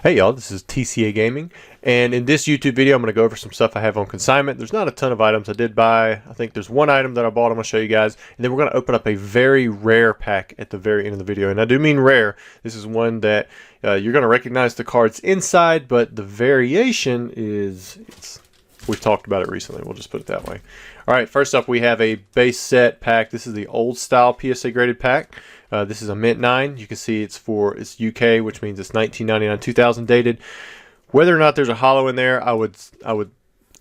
Hey y'all, this is TCA Gaming, and in this YouTube video I'm going to go over some stuff I have on consignment. There's not a ton of items I did buy. I think there's one item that I bought I'm going to show you guys, and then we're going to open up a very rare pack at the very end of the video. And I do mean rare. This is one that you're going to recognize the cards inside, but the variation is, we've talked about it recently, we'll just put it that way. Alright, first up we have a base set pack. This is the old style PSA graded pack. This is a Mint 9. You can see it's UK, which means it's 1999-2000 dated. Whether or not there's a holo in there, I would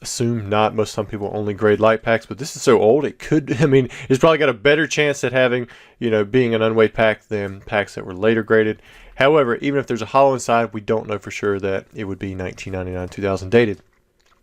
assume not. Most some people only grade light packs, but this is so old it could. I mean, it's probably got a better chance at having, being an unweighed pack than packs that were later graded. However, even if there's a holo inside, we don't know for sure that it would be 1999-2000 dated.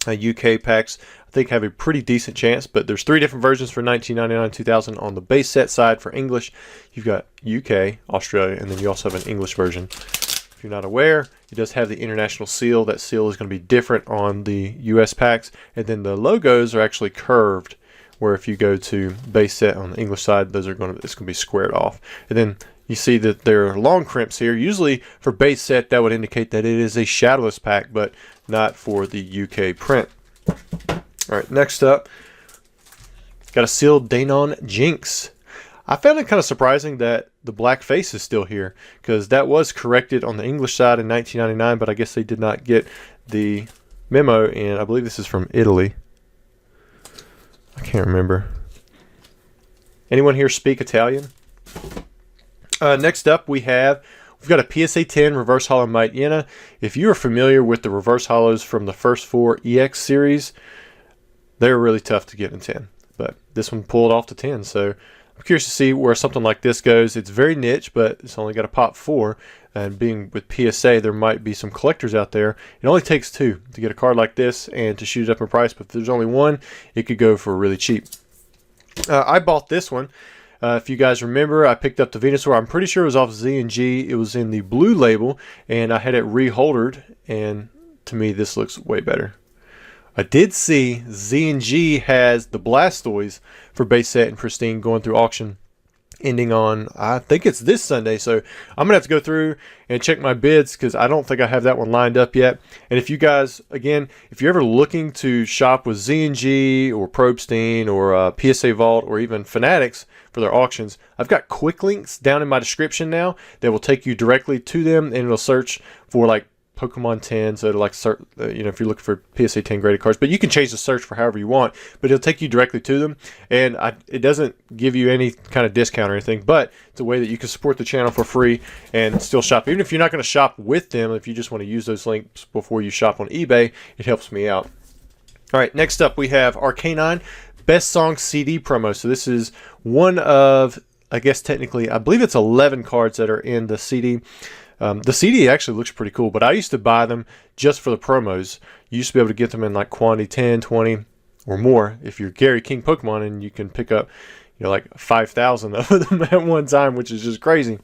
UK packs, I think, have a pretty decent chance, but there's three different versions for 1999-2000 on the base set side. For English, you've got UK, Australia, and then you also have an English version. If you're not aware, it does have the international seal. That seal is going to be different on the US packs, and then the logos are actually curved, where if you go to base set on the English side, it's going to be squared off. And then you see that there are long crimps here. Usually for base set, that would indicate that it is a shadowless pack, but not for the UK print. Alright, next up, got a sealed Italian Jynx. I found it kind of surprising that the black face is still here, because that was corrected on the English side in 1999, but I guess they did not get the memo, and I believe this is from Italy. I can't remember. Anyone here speak Italian? Next up we've got a PSA 10 reverse holo Might Yenna. If you are familiar with the reverse holos from the first four EX series, they're really tough to get in 10, but this one pulled off to 10, so I'm curious to see where something like this goes. It's very niche, but it's only got a pop 4, and being with PSA, there might be some collectors out there. It only takes 2 to get a card like this and to shoot it up in price, but if there's only one, it could go for really cheap. I bought this one. If you guys remember, I picked up the Venusaur. I'm pretty sure it was off Z&G. It was in the blue label, and I had it reholdered, and to me, this looks way better. I did see Z&G has the Blastoise for base set and pristine going through auction, ending on, I think it's this Sunday, so I'm going to have to go through and check my bids, because I don't think I have that one lined up yet. And if you guys, again, if you're ever looking to shop with Z&G or Probstein or PSA Vault or even Fanatics for their auctions, I've got quick links down in my description now that will take you directly to them, and it'll search for like Pokemon 10, so it'll like search, if you're looking for PSA 10 graded cards, but you can change the search for however you want, but it'll take you directly to them, and it doesn't give you any kind of discount or anything, but it's a way that you can support the channel for free and still shop. Even if you're not going to shop with them, if you just want to use those links before you shop on eBay, it helps me out. Alright, next up we have Arcanine Best Song CD promo. So this is one of, I guess technically, I believe it's 11 cards that are in the CD. The CD actually looks pretty cool, but I used to buy them just for the promos. You used to be able to get them in like quantity 10, 20, or more if you're Gary King Pokemon, and you can pick up, like 5,000 of them at one time, which is just crazy.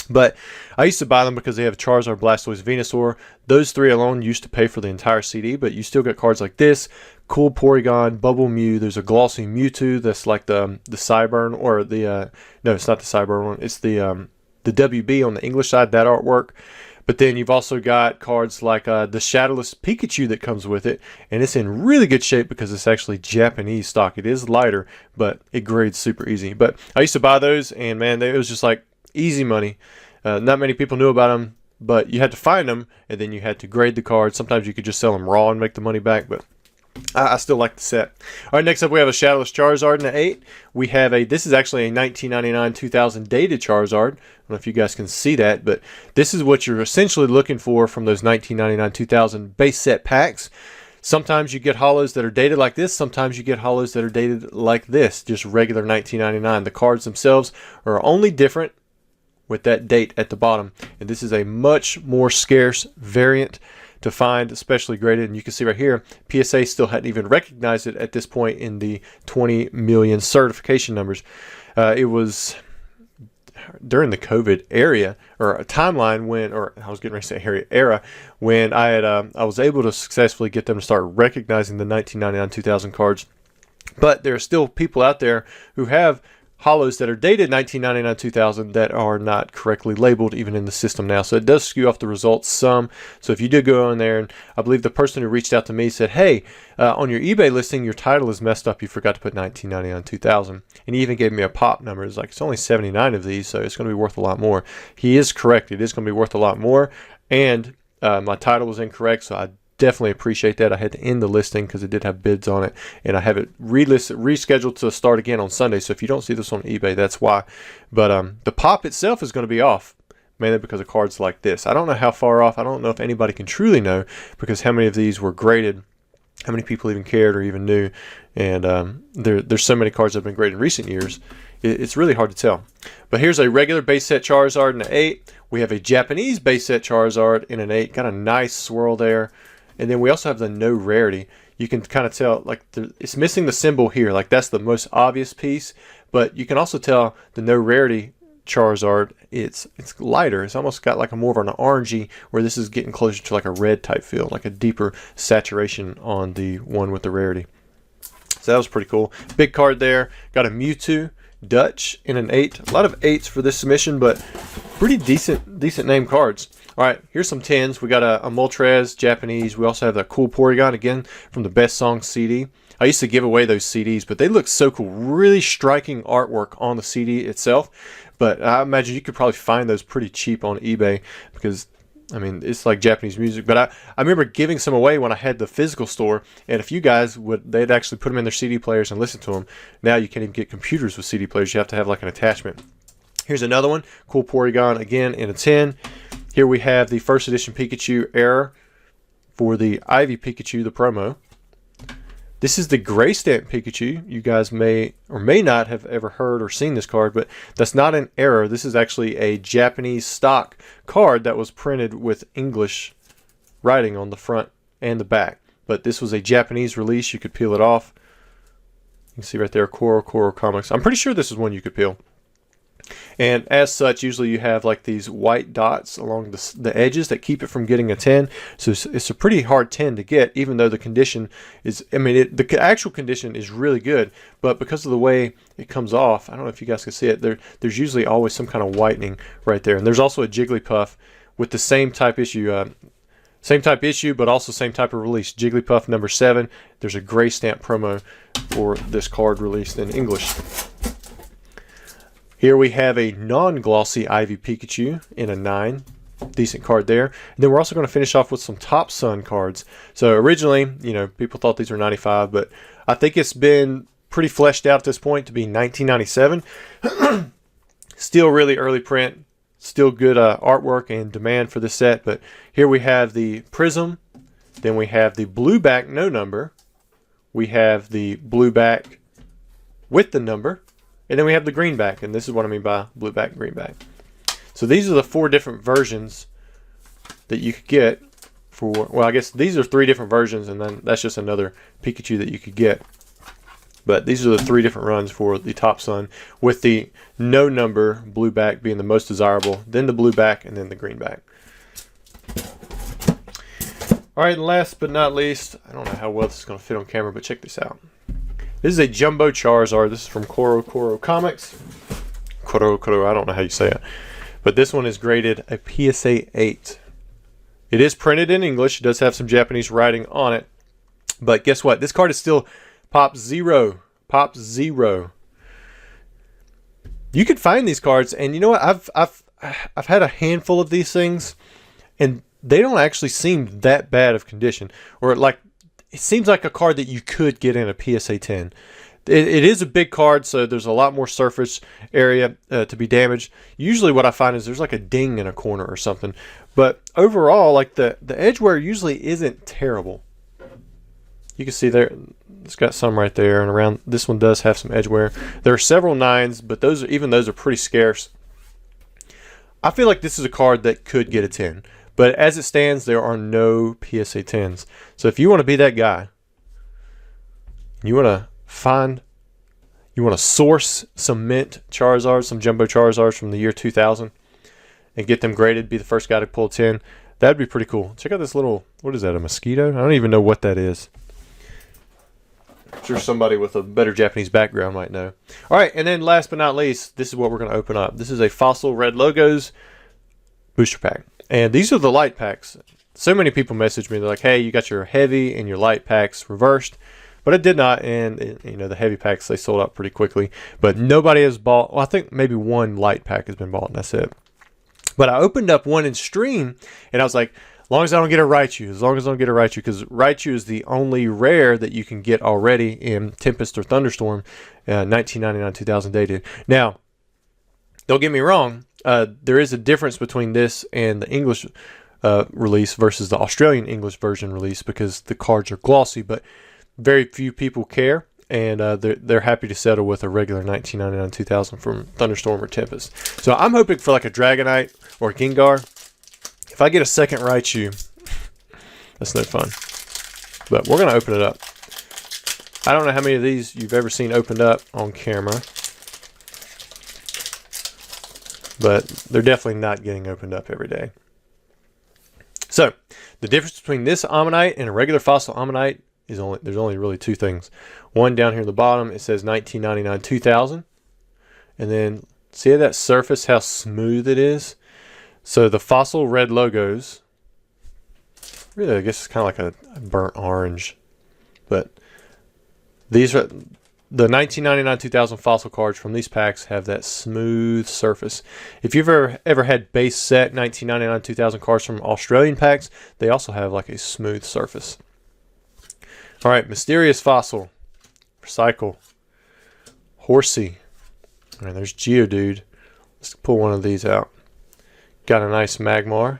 But I used to buy them because they have Charizard, Blastoise, Venusaur. Those three alone used to pay for the entire CD, but you still got cards like this, cool Porygon, Bubble Mew. There's a glossy Mewtwo that's like the Cyburn, or the no, it's not the Cyburn one. It's the WB on the English side, that artwork. But then you've also got cards like the Shadowless Pikachu that comes with it, and it's in really good shape because it's actually Japanese stock. It is lighter, but it grades super easy. But I used to buy those, and man, it was just like easy money. Not many people knew about them, but you had to find them, and then you had to grade the cards. Sometimes you could just sell them raw and make the money back, but I still like the set. Alright, next up we have a Shadowless Charizard in the 8. We have this is actually a 1999-2000 dated Charizard. I don't know if you guys can see that, but this is what you're essentially looking for from those 1999-2000 base set packs. Sometimes you get holos that are dated like this. Sometimes you get holos that are dated like this, just regular 1999. The cards themselves are only different with that date at the bottom, and this is a much more scarce variant to find, especially graded. And you can see right here, PSA still hadn't even recognized it at this point in the 20 million certification numbers. It was during the COVID era, or a timeline when, or I was getting ready to say era, when I was able to successfully get them to start recognizing the 1999-2000 cards. But there are still people out there who have hollows that are dated 1999-2000 that are not correctly labeled even in the system now. So it does skew off the results some. So if you did go on there, and I believe the person who reached out to me said, hey, on your eBay listing, your title is messed up. You forgot to put 1999-2000. And he even gave me a pop number. It's like, it's only 79 of these, so it's going to be worth a lot more. He is correct. It is going to be worth a lot more. And my title was incorrect, so I definitely appreciate that. I had to end the listing because it did have bids on it, and I have it rescheduled to start again on Sunday. So if you don't see this on eBay, that's why. But the pop itself is going to be off, mainly because of cards like this. I don't know how far off. I don't know if anybody can truly know, because how many of these were graded, how many people even cared or even knew. And there's so many cards that have been graded in recent years. It's really hard to tell. But here's a regular base set Charizard in an 8. We have a Japanese base set Charizard in an 8. Got a nice swirl there. And then we also have the no rarity. You can kind of tell, like, it's missing the symbol here. Like, that's the most obvious piece. But you can also tell the no rarity Charizard, it's lighter. It's almost got like a more of an orangey, where this is getting closer to like a red type feel, like a deeper saturation on the one with the rarity. So that was pretty cool. Big card there. Got a Mewtwo Dutch in an 8. A lot of 8s for this submission, but pretty decent name cards. All right, here's some 10s. We got a Moltres Japanese. We also have the cool Porygon, again, from the Best Songs CD. I used to give away those CDs, but they look so cool. Really striking artwork on the CD itself. But I imagine you could probably find those pretty cheap on eBay, because, I mean, it's like Japanese music. But I remember giving some away when I had the physical store, and a few guys they'd actually put them in their CD players and listen to them. Now you can't even get computers with CD players. You have to have like an attachment. Here's another one, cool Porygon, again in a 10. Here we have the first edition Pikachu Error for the Ivy Pikachu, the promo. This is the gray stamp Pikachu. You guys may or may not have ever heard or seen this card, but that's not an error. This is actually a Japanese stock card that was printed with English writing on the front and the back. But this was a Japanese release. You could peel it off. You can see right there, Koro Comics. I'm pretty sure this is one you could peel. And as such, usually you have like these white dots along the edges that keep it from getting a 10. So it's a pretty hard 10 to get, even though the condition is, I mean, the actual condition is really good. But because of the way it comes off, I don't know if you guys can see it, there's usually always some kind of whitening right there. And there's also a Jigglypuff with the same type issue, but also same type of release. Jigglypuff number 7. There's a gray stamp promo for this card released in English. Here we have a non-glossy Ivy Pikachu in a 9. Decent card there. And then we're also going to finish off with some Topsun cards. So originally, you know, people thought these were 95, but I think it's been pretty fleshed out at this point to be 1997. Still really early print. Still good artwork and demand for this set. But here we have the Prism. Then we have the blue back no number. We have the blue back with the number. And then we have the green back, and this is what I mean by blue back, green back. So these are the 4 different versions that you could get for, well, I guess these are 3 different versions, and then that's just another Pikachu that you could get. But these are the 3 different runs for the Topsun, with the no number blue back being the most desirable, then the blue back, and then the green back. All right, and last but not least, I don't know how well this is going to fit on camera, but check this out. This is a Jumbo Charizard. This is from Koro Comics. Koro, I don't know how you say it. But this one is graded a PSA 8. It is printed in English. It does have some Japanese writing on it. But guess what? This card is still Pop 0. Pop 0. You could find these cards, and you know what? I've had a handful of these things, and they don't actually seem that bad of condition. Or like, it seems like a card that you could get in a PSA 10. It is a big card, so there's a lot more surface area to be damaged. Usually what I find is there's like a ding in a corner or something. But overall, like the edge wear usually isn't terrible. You can see there, it's got some right there, and around this one does have some edge wear. There are several 9s, but even those are pretty scarce. I feel like this is a card that could get a 10. But as it stands, there are no PSA 10s. So if you want to be that guy, you want to source some mint Charizards, some Jumbo Charizards from the year 2000, and get them graded, be the first guy to pull a 10, that'd be pretty cool. Check out this little, what is that, a mosquito? I don't even know what that is. I'm sure somebody with a better Japanese background might know. All right, and then last but not least, this is what we're going to open up. This is a Fossil Red Logos booster pack. And these are the light packs. So many people message me. They're like, hey, you got your heavy and your light packs reversed. But it did not. And, you know, the heavy packs, they sold out pretty quickly. But nobody has bought. Well, I think maybe one light pack has been bought, and that's it. But I opened up one in stream, and I was like, as long as I don't get a Raichu, because Raichu is the only rare that you can get already in Tempest or Thunderstorm, 1999 2000 dated. Now, don't get me wrong, there is a difference between this and the English release versus the Australian English version release, because the cards are glossy, but very few people care, and they're happy to settle with a regular 1999 2000 from Thunderstorm or Tempest. So I'm hoping for like a Dragonite or Gengar. If I get a second Raichu, that's no fun. But we're going to open it up. I don't know how many of these you've ever seen opened up on camera, but they're definitely not getting opened up every day. So, the difference between this Ammonite and a regular Fossil Ammonite is there's only really two things. One down here at the bottom, it says 1999 2000. And then, see that surface, how smooth it is? So the Fossil Red Logos, really I guess it's kind of like a burnt orange, but these are the 1999 2000 Fossil cards from these packs have that smooth surface. If you've ever had base set 1999 2000 cards from Australian packs, they also have like a smooth surface. All right, Mysterious Fossil, Recycle, Horsey, and there's Geodude. Let's pull one of these out. Got a nice Magmar.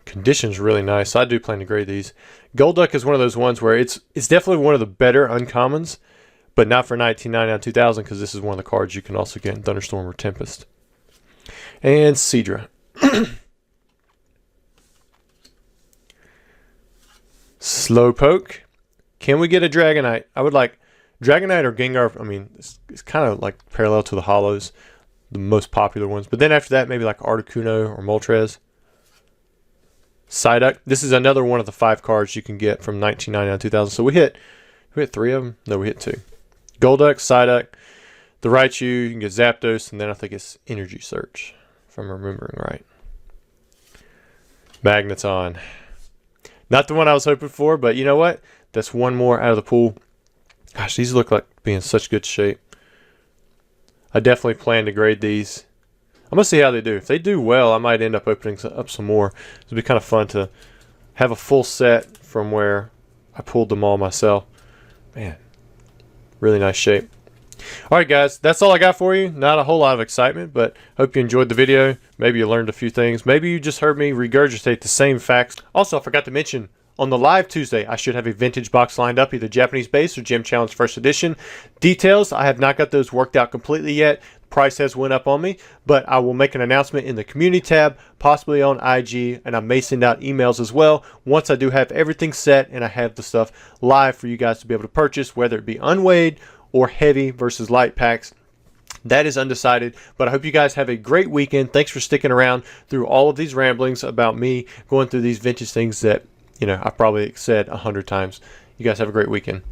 Condition's really nice. I do plan to grade these. Golduck is one of those ones where it's definitely one of the better uncommons, but not for 1999 2000, because this is one of the cards you can also get in Thunderstorm or Tempest. And Seadra. Slowpoke. Can we get a Dragonite? I would like Dragonite or Gengar. I mean, it's kind of like parallel to the Hollows, the most popular ones. But then after that, maybe like Articuno or Moltres. Psyduck. This is another one of the 5 cards you can get from 1999 2000. So we hit 3 of them. No, we hit 2. Golduck, Psyduck, the Raichu. You can get Zapdos, and then I think it's Energy Search, if I'm remembering right. Magneton. Not the one I was hoping for, but you know what? That's one more out of the pool. Gosh, these look like being in such good shape. I definitely plan to grade these. I'm going to see how they do. If they do well, I might end up opening up some more. It'll be kind of fun to have a full set from where I pulled them all myself. Man, really nice shape. Alright guys, that's all I got for you. Not a whole lot of excitement, but hope you enjoyed the video. Maybe you learned a few things. Maybe you just heard me regurgitate the same facts. Also, I forgot to mention, on the live Tuesday, I should have a vintage box lined up, either Japanese base or Gym Challenge First Edition. Details, I have not got those worked out completely yet. The price has went up on me, but I will make an announcement in the community tab, possibly on IG, and I may send out emails as well once I do have everything set and I have the stuff live for you guys to be able to purchase, whether it be unweighed or heavy versus light packs. That is undecided, but I hope you guys have a great weekend. Thanks for sticking around through all of these ramblings about me going through these vintage things that, you know, I've probably said 100 times. You guys have a great weekend.